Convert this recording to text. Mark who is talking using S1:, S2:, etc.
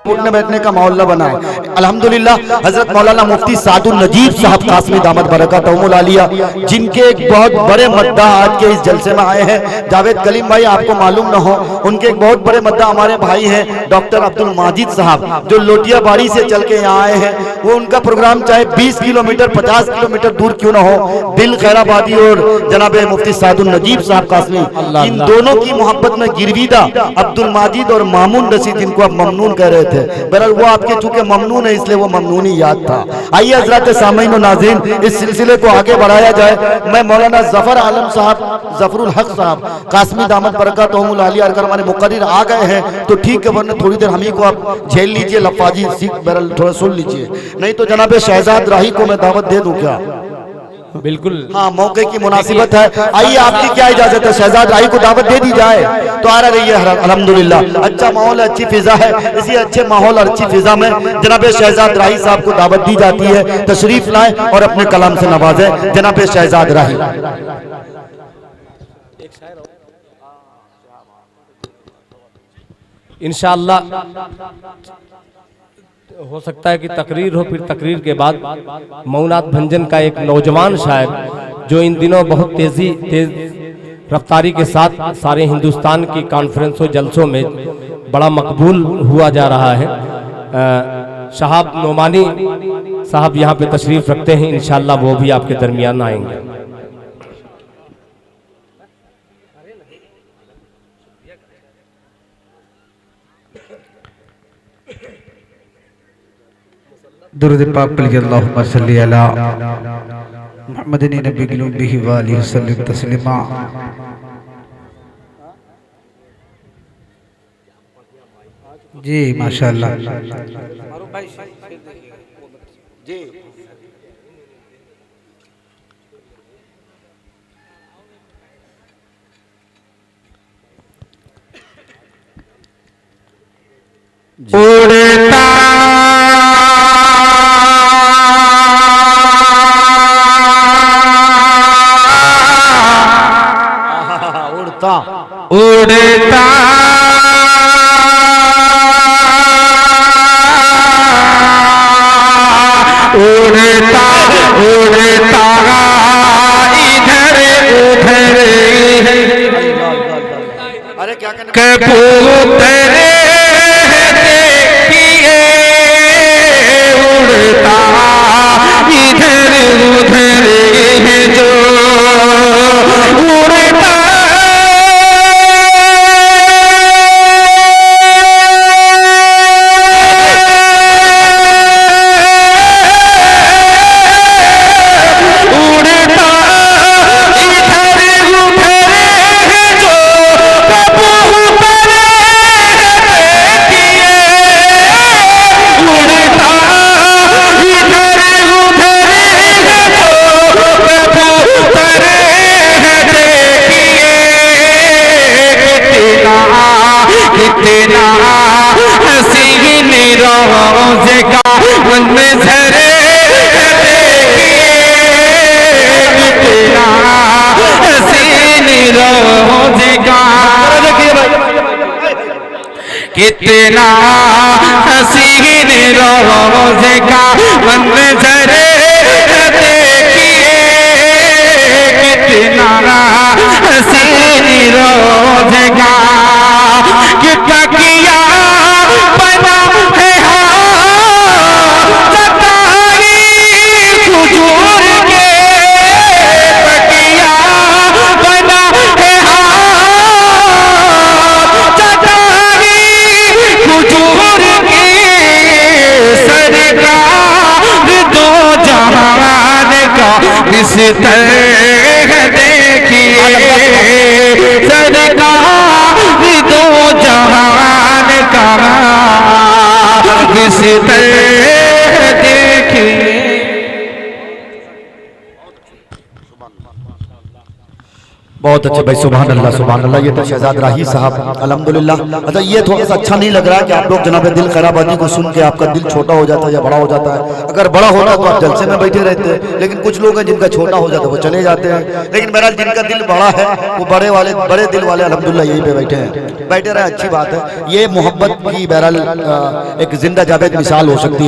S1: उठने बैठने का माहौल बना है। अल्हम्दुलिल्लाह हजरत मौलाना मुफ्ती सादुल नजीब साहब कासमी दामद बरकतहुमुल आलिया, जिनके एक बहुत बड़े मद्दा आज के इस जलसे में आए हैं। जावेद कलीम भाई आपको मालूम न हो, उनके एक बहुत बड़े मद्दा हमारे भाई हैं डॉक्टर अब्दुल माजिद साहब, जो लोटिया बाड़ी से चल के यहाँ आए हैं। वो उनका प्रोग्राम चाहे 20 किलोमीटर 50 किलोमीटर दूर क्यों ना हो, दिल खैराबादी और जनाब मुफ्ती सादुल नजीब साहब कासमी, इन दोनों की मोहब्बत में गिरविदा अब्दुल माजिद और मामून रशीद, जिनको आप ममनून कह रहे थे, बहरहाल वो आपके चूंकि ममनून है इसलिए वो ममनून ही याद था। आइए हजरत सामीन और नाज़रीन, इस सिलसिले को आगे बढ़ाया जाए। मैं मौलाना जफर आलम साहब, जफरुल हक साहब कासमी दामद बरकतहुमुल आलिया, अगर हमारे मुक़र्रिर आ गए हैं तो ठीक है, वरना थोड़ी देर हम ही को आप झेल लीजिए, लफाजी सीख बहरहाल थोड़ा सुन लीजिए, नहीं तो जनाब शहजाद राही को मैं दावत दे दूं क्या?
S2: बिल्कुल,
S1: हाँ, मौके की मुनासिबत है। आइए, आपकी क्या इजाजत है, शहजाद राही को दावत दे दी जाए तो आ रही है। अल्हम्दुलिल्लाह अच्छा माहौल है, अच्छी फिजा है। इसी अच्छे माहौल और अच्छी फिजा में जनाब शहजाद राही साहब को दावत दी जाती है। तशरीफ लाएं और अपने कलाम से नवाजें जनाब शहजाद राही।
S2: इंशाअल्लाह हो सकता है कि तकरीर हो, फिर तकरीर के बाद मौनात भंजन का एक नौजवान शायर जो इन दिनों बहुत तेज रफ्तारी के साथ सारे हिंदुस्तान की कॉन्फ्रेंसों जलसों में बड़ा मकबूल हुआ जा रहा है, शहाब नोमानी साहब यहाँ पे तशरीफ रखते हैं। इंशाअल्लाह वो भी आपके दरमियान आएंगे।
S3: दुरूद पाक पढ़िए, अल्लाहुम्मा सल्ली अला मुहम्मदिन नबी बिही व आलिहि वसल्लम तस्लीमा। जी माशाअल्लाह
S1: जी,
S3: उड़ता
S1: उड़ता
S3: उड़ता उड़ता उड़ता इधर उधर
S1: अरे क्या कहना
S3: कबूतर देखिए उड़ता इधर उधर है जो उड़ता कितना हसीन रोज़ का मंज़र देखिए, कितना हसीन रोज़ का कितना किया बना है सताई हुजूर के, तकिया बना है हुजूर की सरकार दो जहान का बिस्तर देखिए, सरकार दो जहान का बिस्तर देखिए।
S1: बहुत अच्छे भाई, सुभान अल्लाह सुभान अल्लाह। ये तो शहजाद राही साहब अल्हम्दुलिल्लाह। अच्छा, ये थोड़ा सा अच्छा नहीं लग रहा है कि आप लोग जनाब दिल खैराबादी को सुन के आपका दिल छोटा हो जाता है या बड़ा हो जाता है। अगर बड़ा होता तो आप जलसे में बैठे रहते हैं, लेकिन कुछ लोग हैं जिनका छोटा हो जाता है वो चले जाते हैं। लेकिन बहरहाल जिनका दिल बड़ा है वो बड़े दिल वाले अल्हम्दुलिल्लाह यहीं पे बैठे हैं, बैठे रहे, अच्छी बात है। ये मोहब्बत की बहरहाल एक जिंदा जावेद मिसाल हो सकती है।